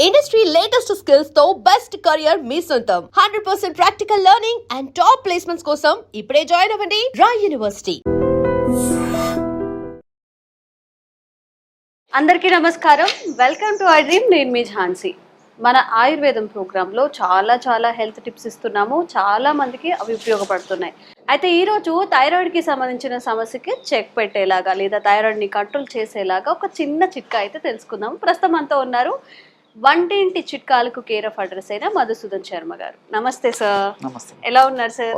Industry latest skills తో best career మీ సొంతం 100% practical learning and top placements కోసం ఇప్పుడే జాయిన్ అవ్వండి రాయ్ యూనివర్సిటీ. అందరికీ నమస్కారం. Welcome to I dream. నేను మీ ఝాన్సీ. మన ఆయుర్వేదం ప్రోగ్రాంలో చాలా హెల్త్ టిప్స్ ఇస్తున్నాము. చాలా మందికి అవి ఉపయోగపడుతున్నాయి. అయితే ఈరోజు థైరాయిడ్కి సంబంధించిన సమస్యకి చెక్ పెట్టేలాగా లేదా థైరాయిడ్ని కంట్రోల్ చేసేలాగా ఒక చిన్న చిట్కా అయితే తెలుసుకుందాం. ప్రస్తుతం అంతా ఉన్నారు వంటింటి చిట్కాలకు కేర్ ఆఫ్ అడ్రస్ అయిన మధుసూదన్ శర్మ గారు. నమస్తే సార్. నమస్తే. ఎలా ఉన్నారు సార్?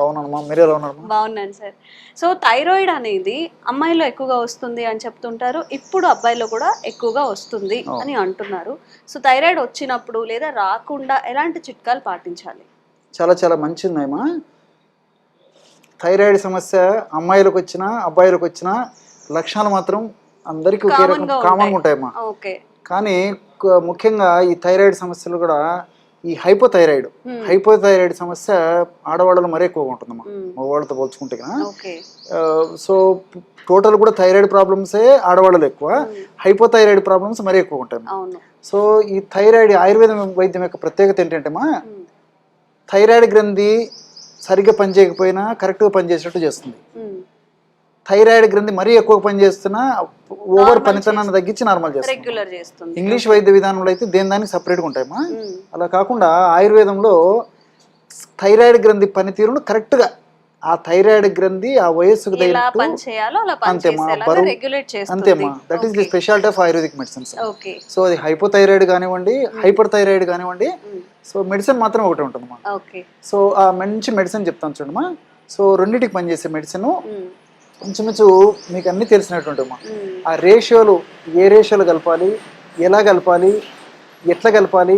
బాగున్నాను సార్. సో థైరాయిడ్ అనేది అమ్మాయిలో ఎక్కువగా వస్తుంది అని చెప్తుంటారు, ఇప్పుడు అబ్బాయిలో కూడా ఎక్కువగా వస్తుంది అని అంటున్నారు. సో థైరాయిడ్ వచ్చినప్పుడు లేదా రాకుండా ఎలాంటి చిట్కాలు పాటించాలి? చాలా మంచిదమ్మా. థైరాయిడ్ సమస్య అమ్మాయిలకు వచ్చినా అబ్బాయిలకు వచ్చినా లక్షణాలు మాత్రం అందరికీ ఒకే రకం కామన్గా ఉంటాయమ్మా. కానీ ముఖ్యంగా ఈ థైరాయిడ్ సమస్యలు కూడా ఈ హైపోథైరాయిడ్ సమస్య ఆడవాళ్ళలో మరీ ఎక్కువగా ఉంటుందమ్మా మగవాళ్ళతో పోల్చుకుంటే కదా. సో టోటల్ కూడా థైరాయిడ్ ప్రాబ్లమ్సే ఆడవాళ్ళలో ఎక్కువ, హైపోథైరాయిడ్ ప్రాబ్లమ్స్ మరీ ఎక్కువ ఉంటాయి. సో ఈ థైరాయిడ్ ఆయుర్వేదం వైద్యం యొక్క ప్రత్యేకత ఏంటంటేమా, థైరాయిడ్ గ్రంథి సరిగ్గా పనిచేయకపోయినా కరెక్ట్గా పనిచేసేటట్టు చేస్తుంది. థైరాయిడ్ గ్రంథి మరీ ఎక్కువ పనిచేస్తున్నా ఓవర్ పనితనాన్ని తగ్గించి నార్మల్ చేస్తుంది. ఇంగ్లీష్ వైద్య విధానంలో అయితే దానికి సపరేట్గా ఉంటాయమ్మా. అలా కాకుండా ఆయుర్వేదంలో థైరాయిడ్ గ్రంథి పనితీరును కరెక్ట్గా ఆ థైరాయిడ్ గ్రంథి ఆ వయస్సుకు అంతేమ్మా, బరువు అంతేమ్మా. That is the speciality of Ayurvedic medicines. So అది హైపోథైరాయిడ్ కానివ్వండి, హైపర్ థైరాయిడ్ కానివ్వండి, సో మెడిసిన్ మాత్రం ఒకటి ఉంటుందమ్మా. సో ఆ మంచి మెడిసిన్ చెప్తాను చూడమ్మా. సో రెండింటికి పనిచేసే మెడిసిన్ కొంచెం మీకు అన్ని తెలిసినటువంటి ఆ రేషియోలు, ఏ రేషియోలు కలపాలి, ఎలా కలపాలి, ఎట్లా కలపాలి,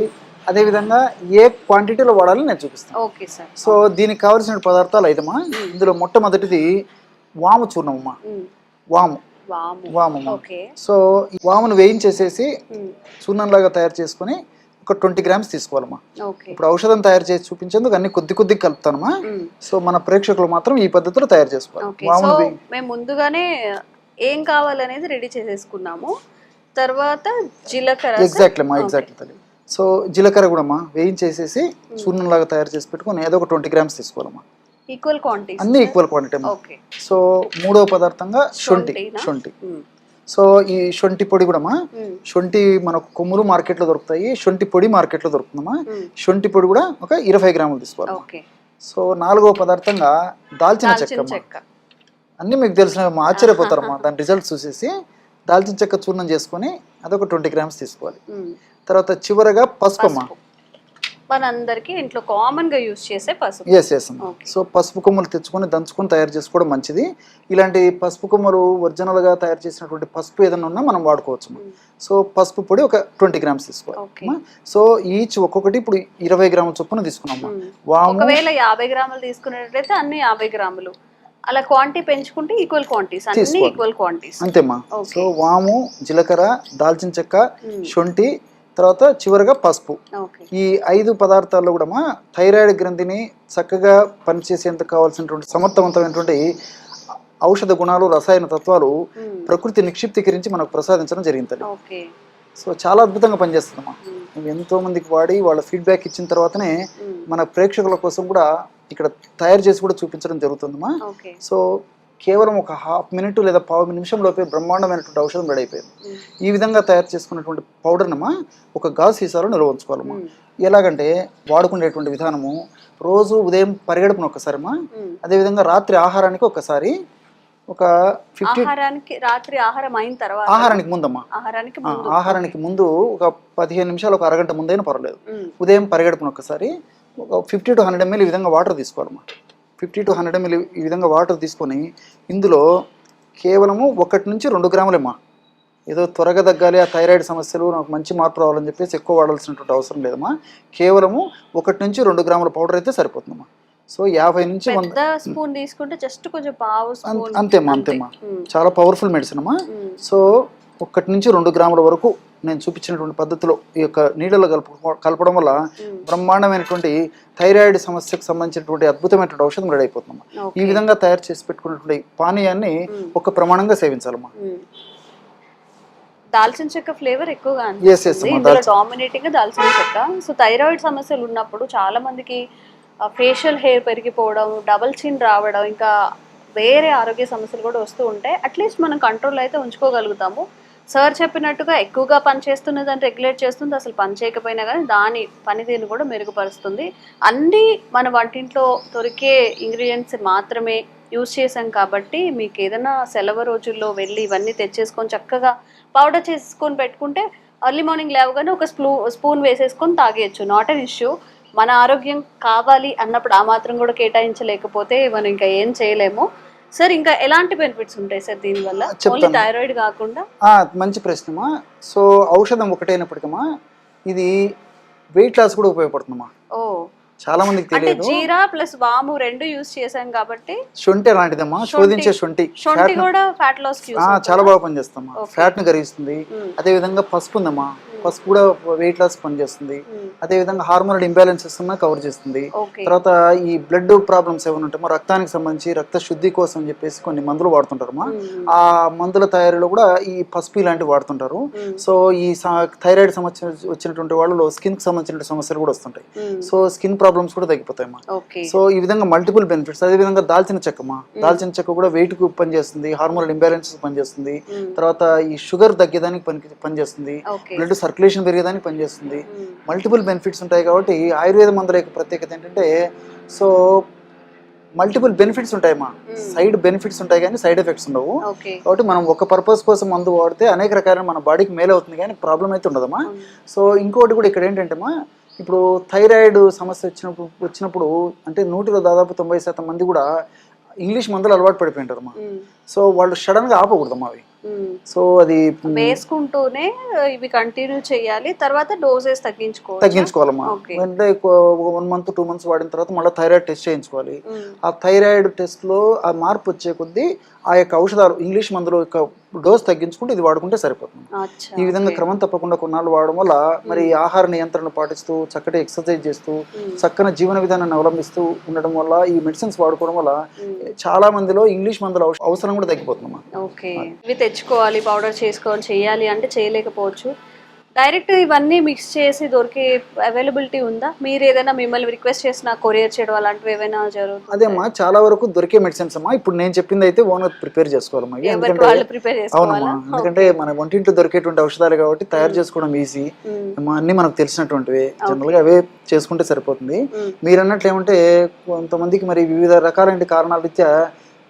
అదేవిధంగా ఏ క్వాంటిటీలో వాడాలని నేను చూపిస్తాను. సో దీనికి కావాల్సిన పదార్థాలు అయితేమా, ఇందులో మొట్టమొదటిది వాము చూర్ణమమ్మా. వాము. సో ఈ వామును వేయించేసేసి చూర్ణంలాగా తయారు చేసుకుని ఒక 20 grams తీసుకోవాలమ్మా. ఇప్పుడు ఔషధం తయారు చేసి చూపించేందుకు అన్ని కొద్ది కలుపుతానమ్మా. సో మన ప్రేక్షకులు మాత్రం ఈ పద్ధతిలో తయారు చేసుకోవాలి. మేము ముందుగానే ఏం కావాలనేది రెడీ చేసేసుకున్నాము. తర్వాత జీలకర్ర. ఎగ్జాక్ట్లీ. సో జీలకర్ర కూడా అమ్మా వేయించేసేసి చూర్ణంలాగా తయారు చేసి పెట్టుకుని ఏదో ఒక 20 grams తీసుకోవాలమ్మా. ఈక్వల్ క్వాంటిటీ, అన్ని ఈక్వల్ క్వాంటిటీ అమ్మా. సో మూడవ పదార్థంగా శొంఠి. సో ఈ శొంఠి పొడి కూడా శొంఠి మనకు కొమ్ములు మార్కెట్లో దొరుకుతాయి, శొంఠి పొడి మార్కెట్లో దొరుకుతుందమ్మా. శొంఠి పొడి కూడా ఒక 20 grams తీసుకోవాలి. సో నాలుగవ పదార్థంగా దాల్చిన చెక్క. అన్ని మీకు తెలిసిన ఆశ్చర్యపోతారమ్మా దాని రిజల్ట్స్ చూసేసి. దాల్చిన చెక్క చూర్ణం చేసుకొని అదొక 20 grams తీసుకోవాలి. తర్వాత చివరగా పసుపు అమ్మా, మనందరికి ఇంట్లో కామన్ గా యూజ్ చేసే పసుపు. సో పసుపు కొమ్మలు తెచ్చుకొని దంచుకొని తయారు చేసుకోవడం మంచిది. ఇలాంటి పసుపు కొమ్మలు ఒరిజినల్ గా తయారు చేసినటువంటి పసుపు ఏదైనా ఉన్నా మనం వాడుకోవచ్చు. సో పసుపు పొడి ఒక 20 grams తీసుకోవాలి. సో ఈచ్ ఒక్కొక్కటి ఇప్పుడు 20 grams చొప్పున తీసుకున్నాము. ఒకవేళ 50 grams తీసుకున్నట్లయితే అన్ని 50 grams, అలా క్వాంటిటీ పెంచుకుంటే ఈక్వల్ క్వాంటిటీస్, అన్ని ఈక్వల్ క్వాంటిటీస్ అంతేమ్మా. సో వాము, జీలకర్ర, దాల్చిన చెక్క, శొంఠి, తర్వాత చివరిగా పసుపు. ఈ 5 పదార్థాల్లో కూడా థైరాయిడ్ గ్రంథిని చక్కగా పనిచేసేందుకు కావాల్సినటువంటి సమర్థవంతమైనటువంటి ఔషధ గుణాలు, రసాయన తత్వాలు ప్రకృతి నిక్షిప్తీకరించి మనకు ప్రసాదించడం జరిగింది. సో చాలా అద్భుతంగా పనిచేస్తుందమ్మా. ఎంతో మందికి వాడి వాళ్ళ ఫీడ్బ్యాక్ ఇచ్చిన తర్వాతనే మన ప్రేక్షకుల కోసం కూడా ఇక్కడ తయారు చేసి కూడా చూపించడం జరుగుతుందమ్మా. సో కేవలం ఒక 1/2 minute లేదా 15 నిమిషం లోపే బ్రహ్మాండమైనటువంటి ఔషధం రెడీ అయిపోయింది. ఈ విధంగా తయారు చేసుకున్నటువంటి పౌడర్నమ్మా ఒక గాజు సీసాలో నిల్వ ఉంచుకోవాలమ్మా. ఎలాగంటే వాడుకునేటువంటి విధానము, రోజు ఉదయం పరిగెడుపున ఒకసారమ్మా, అదేవిధంగా రాత్రి ఆహారానికి ఒకసారి, ఒక 50 రాత్రి ఆహారం అయిన తర్వాత, ఆహారానికి ముందమ్మా, ఆహారానికి ముందు ఒక 15 నిమిషాలు, ఒక అరగంట ముందైనా పర్వాలేదు. ఉదయం పరిగెడుపున ఒకసారి ఒక 50 to 100 ml ఈ విధంగా వాటర్ తీసుకోవాలమ్మా. 50 to 100 ml ఈ విధంగా వాటర్ తీసుకొని ఇందులో కేవలము 1 నుంచి 2 grams అమ్మా. ఏదో త్వరగా తగ్గాలి, ఆ థైరాయిడ్ సమస్యలు నాకు మంచి మార్పు రావాలని చెప్పేసి ఎక్కువ వాడాల్సినటువంటి అవసరం లేదమ్మా. కేవలము 1 నుంచి 2 grams పౌడర్ అయితే సరిపోతుందమ్మా. సో 50 నుంచి 100 స్పూన్ తీసుకుంటే జస్ట్ కొంచెం పావు స్పూన్ అంతేమ్మా. చాలా పవర్ఫుల్ మెడిసిన్ అమ్మా. సో 1 నుంచి 2 grams వరకు నేను చూపించినటువంటి పద్ధతిలో ఈ యొక్క నీళ్ళలో కలపడం వల్ల బ్రహ్మాండమైనటువంటి థైరాయిడ్ సమస్యకు సంబంధించినటువంటి అద్భుతమైనటువంటి ఔషధం రెడీ అయిపోతుందమ్మా. ఈ విధంగా తయారు చేసి పెట్టుకున్నటువంటి పానీయాన్ని ఒక ప్రమాణంగా సేవించాలమ్మా. దాల్చిన చెక్క ఫ్లేవర్ ఎక్కువగా Yes, yes, అనిపిస్తుంది అమ్మా, ఇందులో దాల్చిన- డామినేటింగ్ గా దాల్చిన చెక్క. సో థైరాయిడ్ సమస్యలు ఉన్నప్పుడు చాలా మందికి ఫేషియల్ హెయిర్ పెరిగిపోవడం, డబల్ చిన్ రావడం, ఇంకా వేరే ఆరోగ్య సమస్యలు కూడా వస్తూ ఉంటాయి. అట్లీస్ట్ మనం కంట్రోల్ అయితే ఉంచుకోగలుగుతాము. సార్ చెప్పినట్టుగా ఎక్కువగా పని చేస్తున్నది అని రెగ్యులేట్ చేస్తుంది, అసలు పని చేయకపోయినా కానీ దాని పనితీరుని కూడా మెరుగుపరుస్తుంది. అన్నీ మన వంటింట్లో దొరికే ఇంగ్రీడియంట్స్ మాత్రమే యూజ్ చేసాం కాబట్టి మీకు ఏదైనా సెలవు రోజుల్లో వెళ్ళి ఇవన్నీ తెచ్చేసుకొని చక్కగా పౌడర్ చేసుకొని పెట్టుకుంటే ఎర్లీ మార్నింగ్ లేవగానే ఒక స్పూన్ వేసేసుకొని తాగేయచ్చు, నాట్ అన్ ఇష్యూ. మన ఆరోగ్యం కావాలి అన్నప్పుడు ఆ మాత్రం కూడా కేటాయించలేకపోతే మనం ఇంకా ఏం చేయలేము. సార్ ఇంకా ఎలాంటి బెనిఫిట్స్ ఉంటాయి సార్ దీనివల్ల, ఓన్లీ థైరాయిడ్ కాకుండా? మంచి ప్రశ్నమా. సో ఔషధం ఒకటైనప్పటికమ్మా ఇది వెయిట్ లాస్ కూడా ఉపయోగపడుతుందమ్మా. ఓ, చాలా మందికి అంటే తెలియదు. జీరా ప్లస్ వాము రెండు యూజ్ చేసాం కాబట్టి. శొంఠి అలాంటిదమ్మా, శోధించే శొంఠి శొంఠి కూడా ఫ్యాట్ లాస్ కి చాలా బాగా పనిచేస్తామా, ఫ్యాట్ ని కరిగిస్తుంది. అదే విధంగా పసుపు ఉందమ్మా, పసుపు కూడా వెయిట్ లాస్ పనిచేస్తుంది. అదే విధంగా హార్మోనల్ ఇంబ్యాలెన్సెస్ ఉన్నా కవర్ చేస్తుంది. తర్వాత ఈ బ్లడ్ ప్రాబ్లమ్స్ ఏమైనా ఉంటామో రక్తానికి సంబంధించి రక్త శుద్ధి కోసం అని చెప్పేసి కొన్ని మందులు వాడుతుంటారమ్మా. ఆ మందుల తయారీలో కూడా ఈ పసుపు ఇలాంటివి వాడుతుంటారు. సో ఈ థైరాయిడ్ సమస్య వచ్చినటువంటి వాళ్ళలో స్కిన్ కి సంబంధించిన సమస్యలు కూడా వస్తుంటాయి. సో స్కిన్ ప్రాబ్లమ్స్ కూడా తగ్గిపోతాయమ్మా. సో ఈ విధంగా మల్టిపుల్ బెనిఫిట్స్. అదే విధంగా దాల్చిన చెక్కమ్మా, దాల్చిన చెక్క కూడా వెయిట్ కు పనిచేస్తుంది, హార్మోనల్ ఇంబ్యాలెన్సెస్ పనిచేస్తుంది. తర్వాత ఈ షుగర్ తగ్గేదానికి పనిచేస్తుంది, బ్లడ్ సర్క్యులేషన్ పెరిగేదానికి పనిచేస్తుంది. మల్టిపుల్ బెనిఫిట్స్ ఉంటాయి కాబట్టి ఆయుర్వేద మందుల యొక్క ప్రత్యేకత ఏంటంటే, సో మల్టిపుల్ బెనిఫిట్స్ ఉంటాయమ్మా, సైడ్ బెనిఫిట్స్ ఉంటాయి కానీ సైడ్ ఎఫెక్ట్స్ ఉండవు. కాబట్టి మనం ఒక పర్పస్ కోసం మందు వాడితే అనేక రకాల మన బాడీకి మేలు అవుతుంది కానీ ప్రాబ్లం అయితే ఉండదమ్మా. సో ఇంకోటి కూడా ఇక్కడ ఏంటంటేమ్మా, ఇప్పుడు థైరాయిడ్ సమస్య వచ్చినప్పుడు అంటే 100లో దాదాపు 90% మంది కూడా ఇంగ్లీష్ మందులు అలవాటు పడిపోయింటారమ్మా. సో వాళ్ళు సడన్ గా ఆపకూడదమ్మా అవి. సో అది వేసుకుంటూనే ఇవి కంటిన్యూ చేయాలి, తర్వాత డోసెస్ తగ్గించుకోవాలమ్మా. అంటే 1 month 2 months వాడిన తర్వాత మళ్ళీ థైరాయిడ్ టెస్ట్ చేయించుకోవాలి. ఆ థైరాయిడ్ టెస్ట్ లో ఆ మార్పు వచ్చే కొద్దీ ఆ యొక్క ఔషధాలు ఇంగ్లీష్ మందుల యొక్క డోస్ తగ్గించుకుంటే ఇది వాడుకుంటే సరిపోతుంది. ఈ విధంగా క్రమం తప్పకుండా కొన్నాళ్ళు వాడడం వల్ల మరి ఆహార నియంత్రణ పాటిస్తూ చక్కటి ఎక్సర్సైజ్ చేస్తూ చక్కని జీవన విధానాన్ని అవలంబిస్తూ ఉండడం వల్ల ఈ మెడిసిన్స్ వాడుకోవడం వల్ల చాలా మందిలో ఇంగ్లీష్ మందుల అవసరం కూడా తగ్గిపోతుందమ్మా. ఓకే, ఇవి తెచ్చుకోవాలి, పౌడర్ చేసుకోవాలి, చేయాలి అంటే చేయలేకపోవచ్చు. డైరెక్ట్ ఇవన్నీ మిక్స్ చేసి దొరికే అవైలబిలిటీ ఉందా? మీరు ఏదైనా మిమ్మల్ని రిక్వెస్ట్ చేసిన కొరియర్ చేయడం అలాంటివి ఏమైనా జరుగుతుంది? అదేమ్మా, చాలా వరకు దొరికే మెడిసిన్స్ అమ్మా. ఇప్పుడు నేను చెప్పింది అయితే ఓన్ ప్రిపేర్ చేసుకోవాలమ్మా. అవునమ్మా, ఎందుకంటే మన వంటింట్లో దొరికేటువంటి ఔషధాలు కాబట్టి తయారు చేసుకోవడం ఈజీ. అన్ని మనకు తెలిసినటువంటివి, జనరల్ గా అవే చేసుకుంటే సరిపోతుంది. మీరు అన్నట్లు ఏమంటే కొంతమందికి మరి వివిధ రకాలైన కారణాల రీత్యా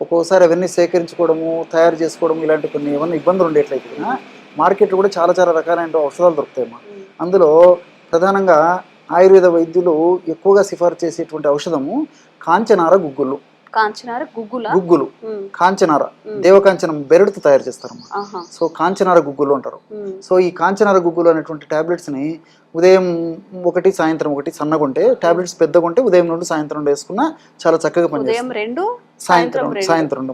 ఒక్కోసారి అవన్నీ సేకరించుకోవడము, తయారు చేసుకోవడం ఇలాంటి కొన్ని ఏమన్నా ఇబ్బందులు ఉండేట్లయితే మార్కెట్లో కూడా చాలా చాలా రకాలైన ఔషధాలు దొరుకుతాయమ్మా. అందులో ప్రధానంగా ఆయుర్వేద వైద్యులు ఎక్కువగా సిఫార్సు చేసేటువంటి ఔషధము కాంచనార గుగ్గులు. గుగ్గులు కాంచనార, దేవకాంచనం బెరడుతో తయారు చేస్తారమ్మా. సో కాంచనార గుగ్గులు అంటారు. సో ఈ కాంచనార గుగ్గులు అనేటువంటి టాబ్లెట్స్ ని ఉదయం 1 సాయంత్రం 1 సన్నగా ఉంటే, టాబ్లెట్స్ పెద్దగా ఉంటే ఉదయం 2 సాయంత్రం 2 వేసుకున్నా చాలా చక్కగా పనిచేస్తుంది. సాయంత్రం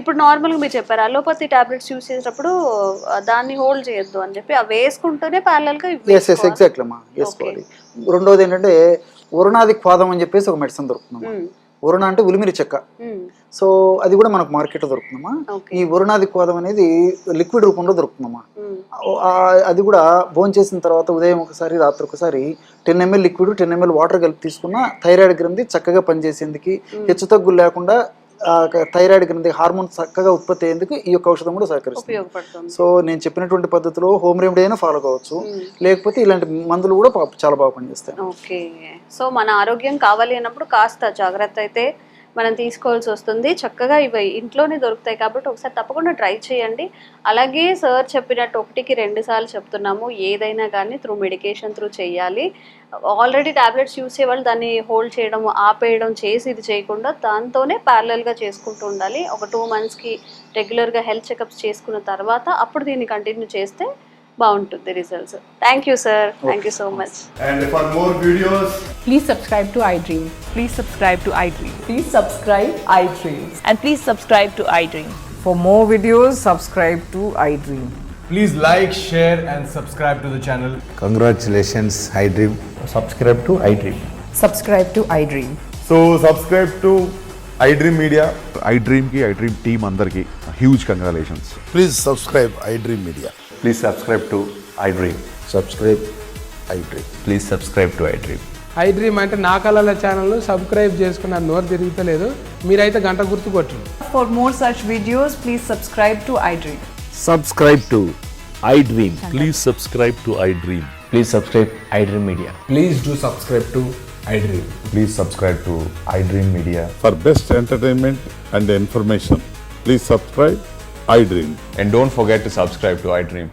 ఇప్పుడు నార్మల్ గా మీరు చెప్పారు అలోపతి టాబ్లెట్స్ యూజ్ చేసేటప్పుడు దాన్ని హోల్డ్ చేయొద్దు అని చెప్పి అవి వేసుకుంటూనే ప్యారలల్ గా ఎగ్జాక్ట్లీ అమ్మా వేసుకోవాలి. రెండోది ఏంటంటే ఉరణాది క్వాదం అని చెప్పేసి ఒక మెడిసిన్ దొరుకుతుందమ్మా. ఉరణ అంటే ఉలిమిరి చెక్క. సో అది కూడా మనకు మార్కెట్లో దొరుకుతుందమ్మా. ఈ ఉరణాది క్వాదం అనేది లిక్విడ్ రూపంలో దొరుకుతుందమ్మా. అది కూడా భోజనం చేసిన తర్వాత ఉదయం ఒకసారి రాత్రి ఒకసారి 10 ml లిక్విడ్ 10 ml వాటర్ కలిపి తీసుకున్న థైరాయిడ్ గ్రంథి చక్కగా పనిచేసేందుకు, హెచ్చు తగ్గులు లేకుండా థైరాయిడ్ గ్రంథి హార్మోన్ చక్కగా ఉత్పత్తి అయ్యేందుకు ఈ యొక్క ఔషధం కూడా సహకరిస్తుంది. సో నేను చెప్పినటువంటి పద్ధతిలో హోమ్ రెమెడీ అయినా ఫాలో కావచ్చు, లేకపోతే ఇలాంటి మందులు కూడా చాలా బాగా పనిచేస్తాయి. ఓకే, సో మన ఆరోగ్యం కావాలి అన్నప్పుడు కాస్త జాగ్రత్త అయితే మనం తీసుకోవాల్సి వస్తుంది. చక్కగా ఇవి ఇంట్లోనే దొరుకుతాయి కాబట్టి ఒకసారి తప్పకుండా ట్రై చేయండి. అలాగే సార్ చెప్పినట్టు 1కి 2 సార్లు చెప్తున్నాము, ఏదైనా కానీ త్రూ మెడికేషన్ త్రూ చేయాలి. ఆల్రెడీ టాబ్లెట్స్ యూజ్ చేయాలి, దాన్ని హోల్డ్ చేయడం ఆపేయడం చేసి ఇది చేయకుండా దాంతోనే ప్యారలల్గా చేసుకుంటూ ఉండాలి. ఒక 2 monthsకి రెగ్యులర్గా హెల్త్ చెకప్స్ చేసుకున్న తర్వాత అప్పుడు దీన్ని కంటిన్యూ చేస్తే బాగుంటుంది results. Thank you sir, thank you so much. And for more videos, please subscribe to iDream. Please subscribe to iDream. Please subscribe iDream. And please subscribe to iDream. For more videos, subscribe to iDream. please like, share and subscribe to the channel. Congratulations, iDream. Subscribe to iDream. Subscribe to iDream. So subscribe to iDream Media. iDream team andarki huge congratulations. Please subscribe iDream Media. Please subscribe to iDream. Subscribe iDream. Please subscribe to iDream. I dream అంటే నా కళల channel subscribe చేసుకున్న నోరు తిరుగుతలేదు మీరైతే గంట గుర్తు కొట్టండి. For more such videos, please subscribe to iDream. Subscribe to iDream. Please subscribe to iDream. Please subscribe iDream Media. Please do subscribe to I dream. Please subscribe to iDream Media. For best entertainment and information, please subscribe iDream. And don't forget to subscribe to iDream.